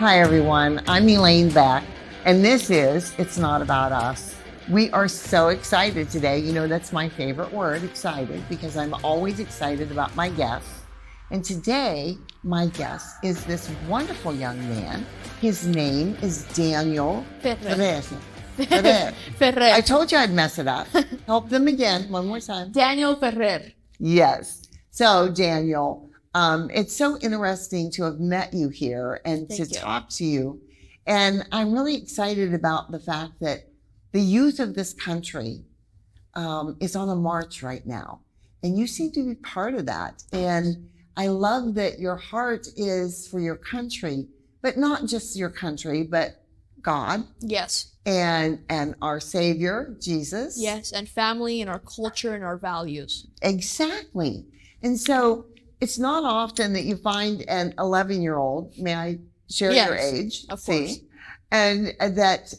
Hi, everyone. I'm Elaine Beck, and this is It's Not About Us. We are so excited today. You know, that's my favorite word, excited, because I'm always excited about my guests. And today, my guest is this wonderful young man. His name is Daniel Ferrer. Ferrer. Ferrer. I told you I'd mess it up. Help them again, one more time. Daniel Ferrer. Yes. So, Daniel, it's so interesting to have met you here and Thank to you. talk to you. And I'm really excited about the fact that the youth of this country is on a march right now. And you seem to be part of that. And I love that your heart is for your country, but not just your country, but God. Yes. And our Savior, Jesus. Yes, and family and our culture and our values. Exactly. And so it's not often that you find an 11-year-old, may I share your age? Of course. And that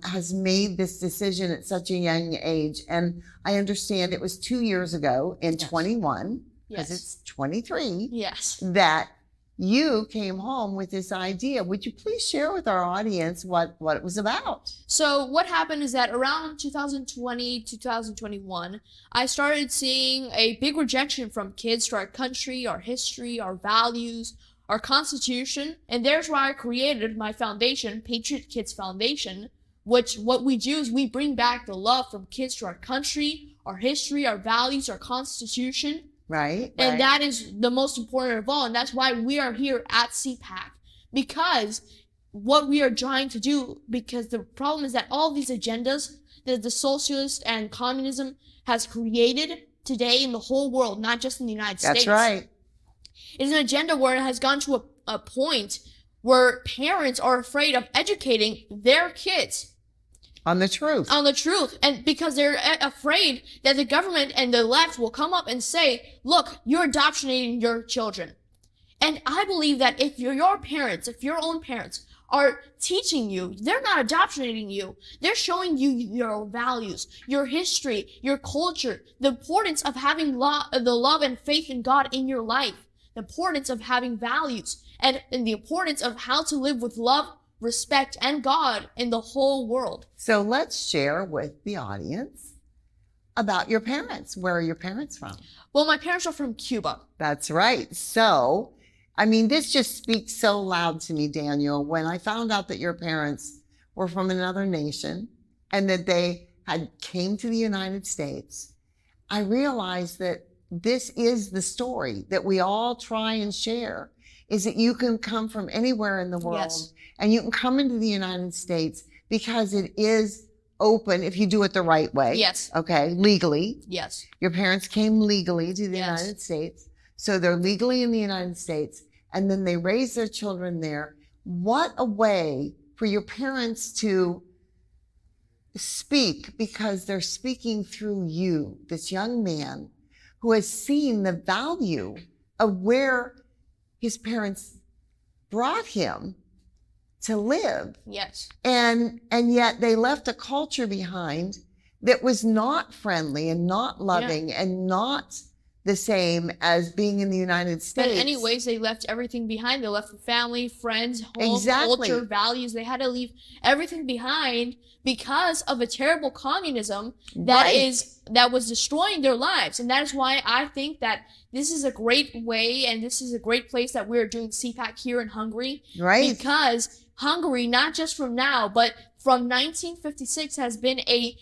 has made this decision at such a young age. And I understand it was 2 years ago in 21, because it's 23, Yes. that you came home with this idea. Would you please share with our audience what it was about? So what happened is that around 2020, 2021, I started seeing a big rejection from kids to our country, our history, our values, our Constitution. And there's why I created my foundation, Patriotic Kids Foundation, which what we do is we bring back the love from kids to our country, our history, our values, our Constitution. Right. And that is the most important of all. And that's why we are here at CPAC. Because what we are trying to do, because the problem is that all these agendas that the socialist and communism has created today in the whole world, not just in the United States. That's right. It's an agenda where it has gone to a point where parents are afraid of educating their kids on the truth. And because they're afraid that the government and the left will come up and say, look, you're adoptionating your children. And I believe that if your own parents are teaching you, they're not adoptionating you. They're showing you your values, your history, your culture, the importance of having the love and faith in God in your life, the importance of having values, and the importance of how to live with love, respect, and God in the whole world. So let's share with the audience about your parents. Where are your parents from? Well, my parents are from Cuba. That's right. So, I mean, this just speaks so loud to me, Daniel. When I found out that your parents were from another nation and that they had came to the United States, I realized that this is the story that we all try and share, is that you can come from anywhere in the world. Yes. And you can come into the United States because it is open if you do it the right way. Yes. Okay, legally. Yes. Your parents came legally to the United States. So they're legally in the United States. And then they raise their children there. What a way for your parents to speak, because they're speaking through you, this young man who has seen the value of where his parents brought him to live. Yes. And yet they left a culture behind that was not friendly and not loving and not the same as being in the United States. But anyways, they left everything behind. They left family, friends, home, culture, values. They had to leave everything behind because of a terrible communism that was destroying their lives. And that is why I think that this is a great way and this is a great place that we're doing CPAC here in Hungary. Right. Because Hungary, not just from now, but from 1956 has been a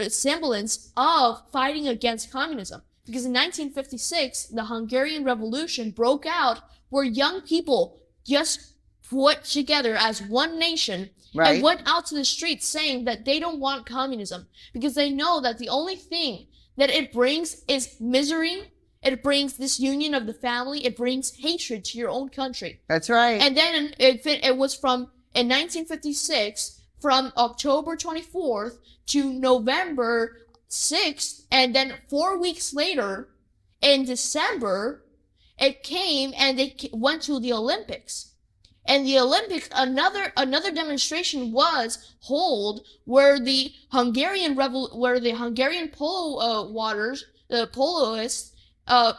semblance of fighting against communism. Because in 1956, the Hungarian Revolution broke out where young people just put together as one nation and went out to the streets saying that they don't want communism because they know that the only thing that it brings is misery. It brings disunion of the family. It brings hatred to your own country. That's right. And then it was in 1956, from October 24th to November 6th, and then 4 weeks later, in December, it came and they went to the Olympics. And the Olympics, another demonstration was held where the Hungarian poloists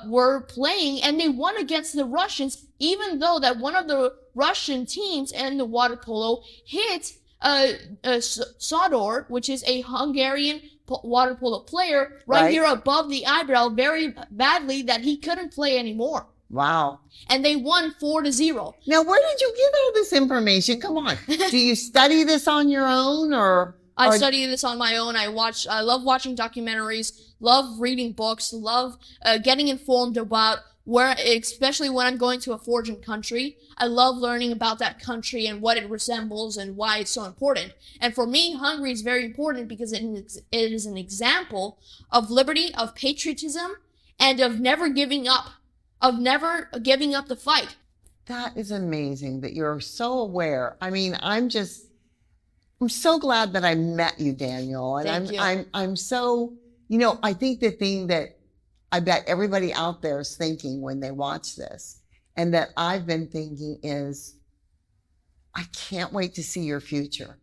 were playing, and they won against the Russians, even though that one of the Russian teams in the water polo hit Sodor, which is a Hungarian water polo player, right here above the eyebrow very badly that he couldn't play anymore. Wow. And they won 4-0. Now, where did you get all this information? Come on. Do you study this on your own or? I study this on my own. I love watching documentaries, love reading books, love getting informed about where, especially when I'm going to a foreign country. I love learning about that country and what it resembles and why it's so important. And for me, Hungary is very important because it is an example of liberty, of patriotism, and of never giving up the fight. That is amazing that you're so aware. I mean, I'm so glad that I met you, Daniel. And Thank you. I'm so, I think the thing that I bet everybody out there is thinking when they watch this, and that I've been thinking is, I can't wait to see your future.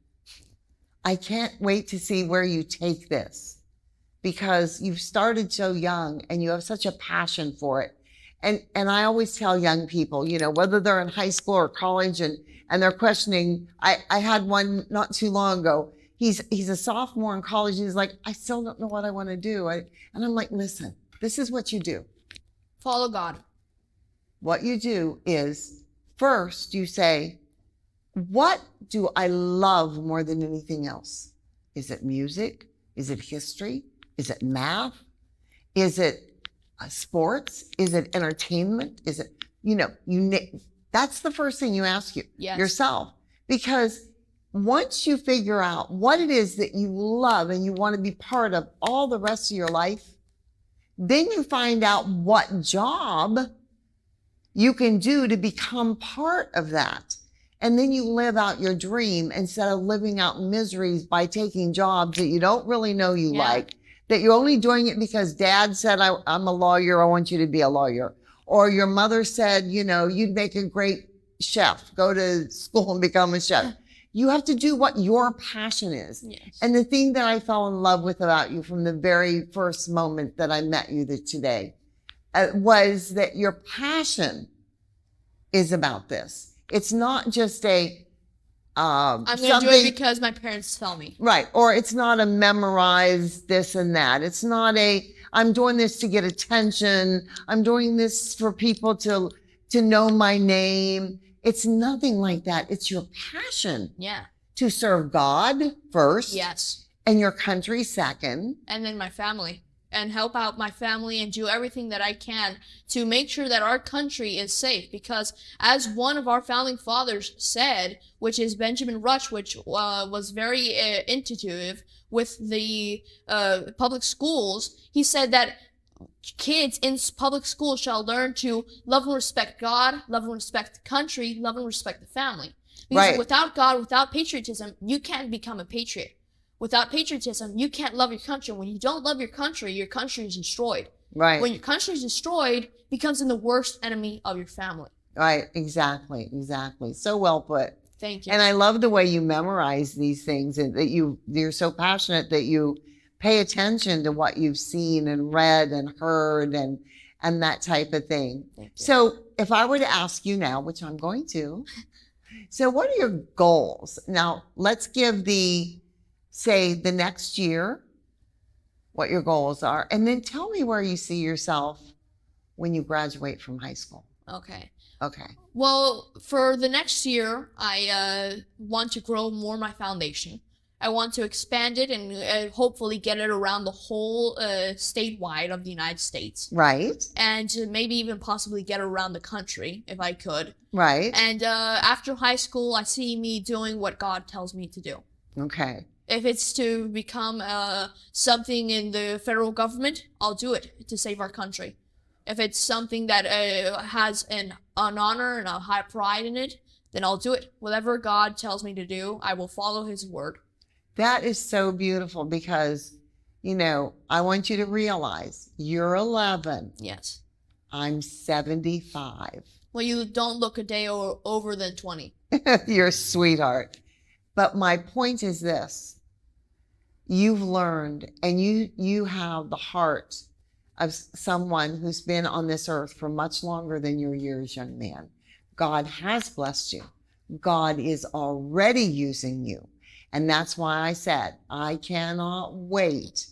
I can't wait to see where you take this, because you've started so young and you have such a passion for it. And I always tell young people, whether they're in high school or college and they're questioning, I had one not too long ago. He's a sophomore in college. He's like, I still don't know what I want to do. And I'm like, listen, this is what you do. Follow God. What you do is first you say, what do I love more than anything else? Is it music? Is it history? Is it math? Is it sports? Is it entertainment? Is it, that's the first thing you ask yourself. Because once you figure out what it is that you love and you want to be part of all the rest of your life, then you find out what job you can do to become part of that. And then you live out your dream instead of living out miseries by taking jobs that you don't really know you like, that you're only doing it because dad said, I'm a lawyer, I want you to be a lawyer. Or your mother said, you'd make a great chef, go to school and become a chef. You have to do what your passion is. Yes. And the thing that I fell in love with about you from the very first moment that I met you today was that your passion is about this. It's not just I'm going to do it because my parents tell me. Right. Or it's not a memorize this and that. It's not I'm doing this to get attention. I'm doing this for people to know my name. It's nothing like that. It's your passion. Yeah. To serve God first. Yes. And your country second. And then my family. And help out my family and do everything that I can to make sure that our country is safe. Because as one of our founding fathers said, which is Benjamin Rush, which was very intuitive with the public schools, he said that kids in public schools shall learn to love and respect God, love and respect the country, love and respect the family. Because without God, without patriotism, you can't become a patriot. Without patriotism, you can't love your country. When you don't love your country is destroyed. Right. When your country is destroyed, it becomes the worst enemy of your family. Right. Exactly. So well put. Thank you. And I love the way you memorize these things, and that you're so passionate that you pay attention to what you've seen and read and heard and that type of thing. Thank you. So if I were to ask you now, which I'm going to, so what are your goals? Now let's give say the next year, what your goals are, and then tell me where you see yourself when you graduate from high school. Okay. Well, for the next year, I want to grow more my foundation. I want to expand it and hopefully get it around the whole statewide of the United States. Right. And maybe even possibly get it around the country if I could. Right. And after high school, I see me doing what God tells me to do. Okay. If it's to become something in the federal government, I'll do it to save our country. If it's something that has an honor and a high pride in it, then I'll do it. Whatever God tells me to do, I will follow his word. That is so beautiful because, I want you to realize you're 11. Yes. I'm 75. Well, you don't look a day over than 20. You're a sweetheart. But my point is this. You've learned and you have the heart of someone who's been on this earth for much longer than your years, young man. God has blessed you. God is already using you. And that's why I said, I cannot wait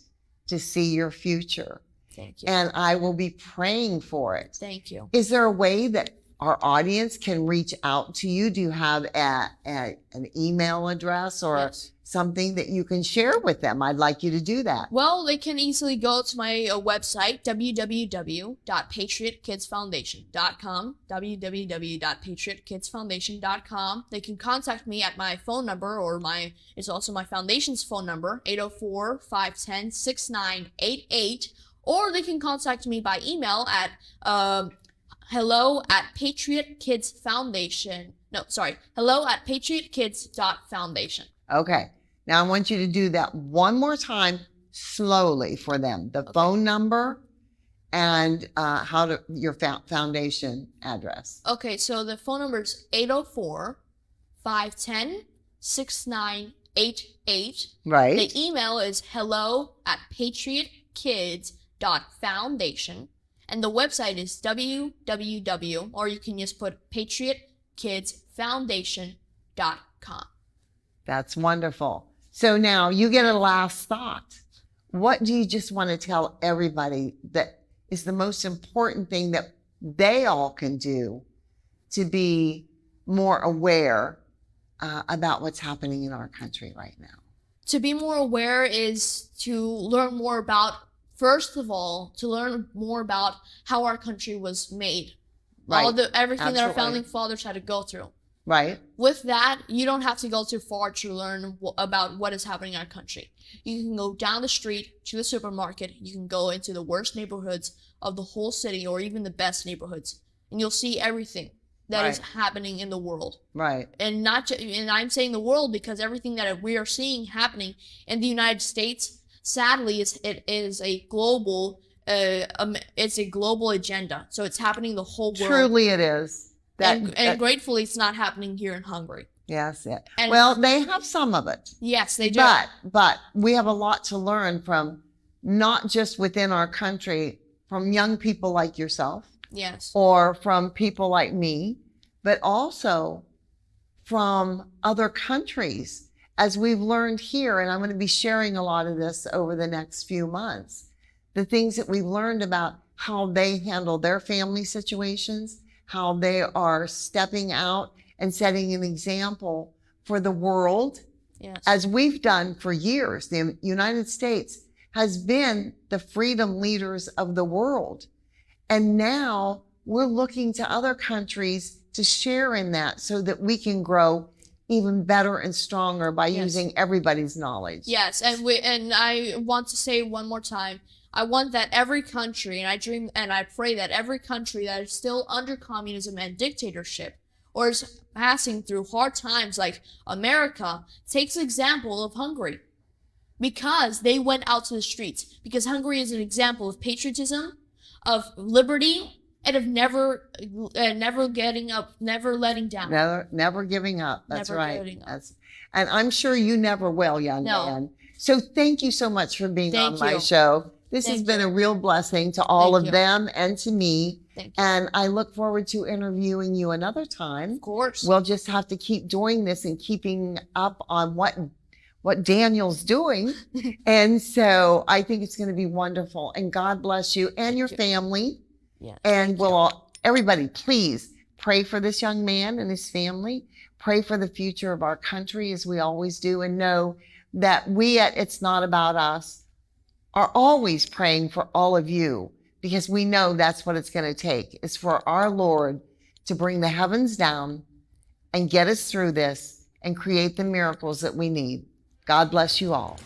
to see your future. Thank you. And I will be praying for it. Thank you. Is there a way that our audience can reach out to you? Do you have an email address or Yes. something that you can share with them? I'd like you to do that. Well, they can easily go to my website, www.patriotkidsfoundation.com, www.patriotkidsfoundation.com. They can contact me at my phone number, or it's also my foundation's phone number, 804-510-6988, or they can contact me by email at hello@patriotkids.foundation. Okay. Now I want you to do that one more time slowly for them. The phone number and your foundation address. Okay, so the phone number is 804-510-6988. Right. The email is hello@patriotkids.foundation. And the website is www, or you can just put patriotkidsfoundation.com. That's wonderful. So now you get a last thought. What do you just want to tell everybody that is the most important thing that they all can do to be more aware about what's happening in our country right now? To be more aware is to learn more about, first of all, to learn more about how our country was made. Right. Everything that our Absolutely. founding fathers had to go through. Right. With that, you don't have to go too far to learn about what is happening in our country. You can go down the street to the supermarket. You can go into the worst neighborhoods of the whole city, or even the best neighborhoods, and you'll see everything that is happening in the world. Right. And and I'm saying the world because everything that we are seeing happening in the United States, sadly, it is a global. It's a global agenda. So it's happening the whole world. Truly, it is. And gratefully, it's not happening here in Hungary. Yes. And- Well, they have some of it. Yes, they do. But we have a lot to learn from, not just within our country, from young people like yourself, Yes. or from people like me, but also from other countries. As we've learned here, and I'm going to be sharing a lot of this over the next few months, the things that we've learned about how they handle their family situations, how they are stepping out and setting an example for the world, Yes. as we've done for years. The United States has been the freedom leaders of the world. And now we're looking to other countries to share in that so that we can grow even better and stronger by using everybody's knowledge. Yes, and I want to say one more time, I want that every country, and I dream and I pray that every country that is still under communism and dictatorship, or is passing through hard times like America, takes example of Hungary. Because they went out to the streets. Because Hungary is an example of patriotism, of liberty, and of never getting up, never letting down. Never giving up. That's Never right. giving up. And I'm sure you never will, young man. So thank you so much for being on my show. This has been a real blessing to all of them and to me. Thank you. And I look forward to interviewing you another time. Of course. We'll just have to keep doing this and keeping up on what Daniel's doing. And so I think it's going to be wonderful. And God bless you and your family. Yeah. And everybody, please pray for this young man and his family. Pray for the future of our country, as we always do, and know that we at It's Not About Us are always praying for all of you, because we know that's what it's going to take, is for our Lord to bring the heavens down and get us through this and create the miracles that we need. God bless you all.